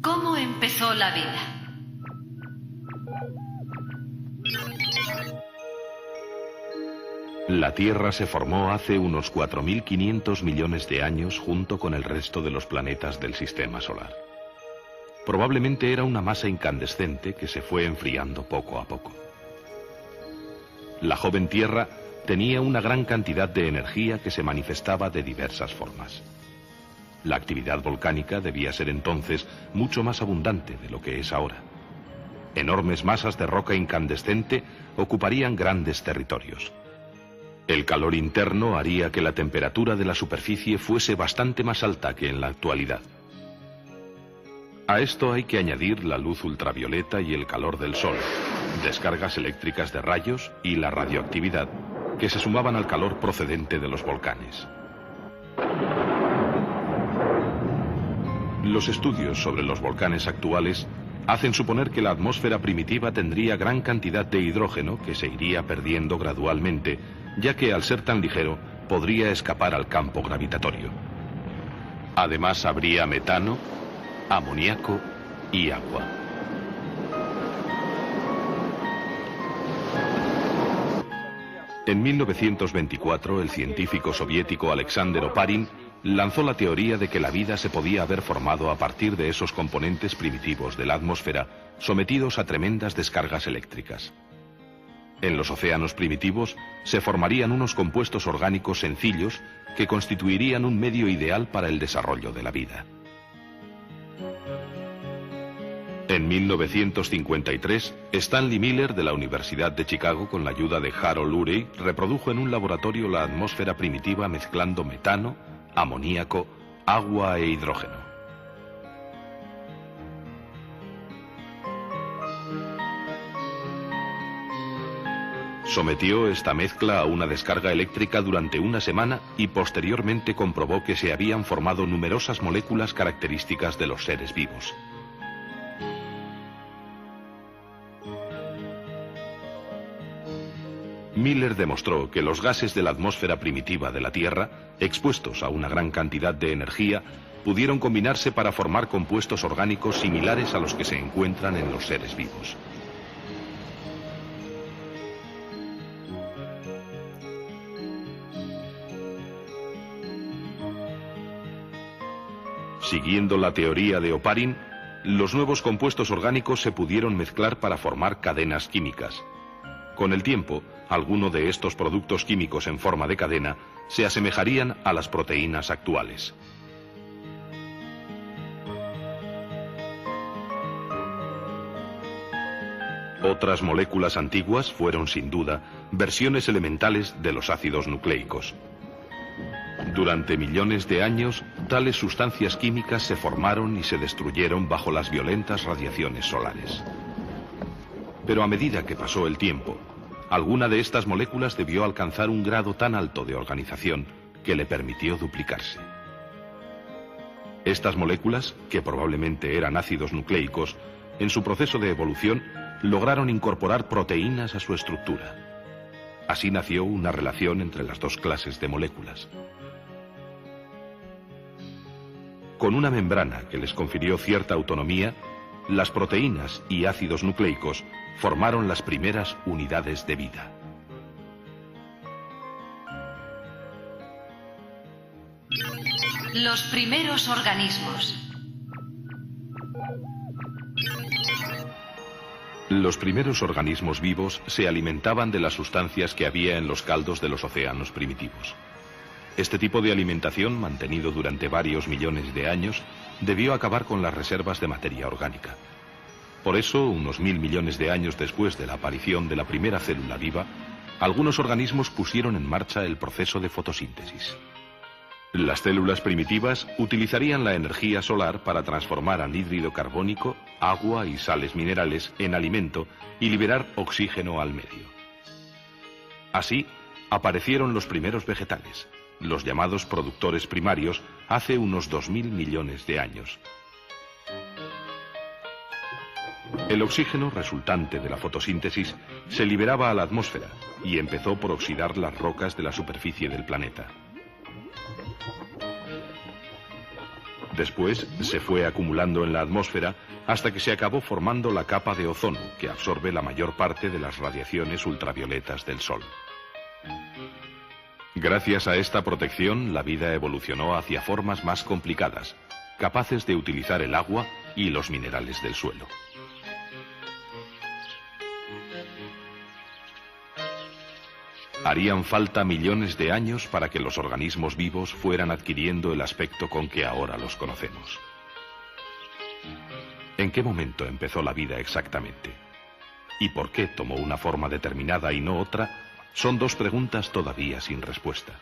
¿Cómo empezó la vida? La Tierra se formó hace unos 4.500 millones de años junto con el resto de los planetas del Sistema Solar. Probablemente era una masa incandescente que se fue enfriando poco a poco. La joven Tierra tenía una gran cantidad de energía que se manifestaba de diversas formas. La actividad volcánica debía ser entonces mucho más abundante de lo que es ahora. Enormes masas de roca incandescente ocuparían grandes territorios. El calor interno haría que la temperatura de la superficie fuese bastante más alta que en la actualidad. A esto hay que añadir la luz ultravioleta y el calor del sol, descargas eléctricas de rayos y la radioactividad, que se sumaban al calor procedente de los volcanes. Los estudios sobre los volcanes actuales hacen suponer que la atmósfera primitiva tendría gran cantidad de hidrógeno que se iría perdiendo gradualmente, ya que al ser tan ligero podría escapar al campo gravitatorio. Además habría metano, amoníaco y agua. En 1924, el científico soviético Alexander Oparin lanzó la teoría de que la vida se podía haber formado a partir de esos componentes primitivos de la atmósfera sometidos a tremendas descargas eléctricas. En los océanos primitivos se formarían unos compuestos orgánicos sencillos que constituirían un medio ideal para el desarrollo de la vida. En 1953, Stanley Miller de la Universidad de Chicago, con la ayuda de Harold Urey, reprodujo en un laboratorio la atmósfera primitiva mezclando metano, amoníaco, agua e hidrógeno. Sometió esta mezcla a una descarga eléctrica durante una semana y posteriormente comprobó que se habían formado numerosas moléculas características de los seres vivos. Miller demostró que los gases de la atmósfera primitiva de la Tierra, expuestos a una gran cantidad de energía, pudieron combinarse para formar compuestos orgánicos similares a los que se encuentran en los seres vivos. Siguiendo la teoría de Oparin, los nuevos compuestos orgánicos se pudieron mezclar para formar cadenas químicas. Con el tiempo, algunos de estos productos químicos en forma de cadena se asemejarían a las proteínas actuales. Otras moléculas antiguas fueron, sin duda, versiones elementales de los ácidos nucleicos. Durante millones de años, tales sustancias químicas se formaron y se destruyeron bajo las violentas radiaciones solares. Pero a medida que pasó el tiempo, alguna de estas moléculas debió alcanzar un grado tan alto de organización que le permitió duplicarse. Estas moléculas, que probablemente eran ácidos nucleicos, en su proceso de evolución lograron incorporar proteínas a su estructura. Así nació una relación entre las dos clases de moléculas. Con una membrana que les confirió cierta autonomía, las proteínas y ácidos nucleicos formaron las primeras unidades de vida. Los primeros organismos. Los primeros organismos vivos se alimentaban de las sustancias que había en los caldos de los océanos primitivos. Este tipo de alimentación, mantenido durante varios millones de años, debió acabar con las reservas de materia orgánica. Por eso, unos 1000 millones de años después de la aparición de la primera célula viva, algunos organismos pusieron en marcha el proceso de fotosíntesis. Las células primitivas utilizarían la energía solar para transformar anhídrido carbónico, agua y sales minerales en alimento y liberar oxígeno al medio. Así, aparecieron los primeros vegetales, los llamados productores primarios, hace unos 2000 millones de años. El oxígeno resultante de la fotosíntesis se liberaba a la atmósfera y empezó por oxidar las rocas de la superficie del planeta. Después se fue acumulando en la atmósfera hasta que se acabó formando la capa de ozono, que absorbe la mayor parte de las radiaciones ultravioletas del Sol. Gracias a esta protección, la vida evolucionó hacia formas más complicadas, capaces de utilizar el agua y los minerales del suelo. Harían falta millones de años para que los organismos vivos fueran adquiriendo el aspecto con que ahora los conocemos. ¿En qué momento empezó la vida exactamente? ¿Y por qué tomó una forma determinada y no otra? Son dos preguntas todavía sin respuesta.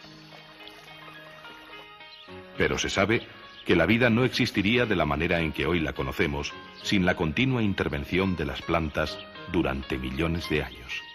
Pero se sabe que la vida no existiría de la manera en que hoy la conocemos sin la continua intervención de las plantas durante millones de años.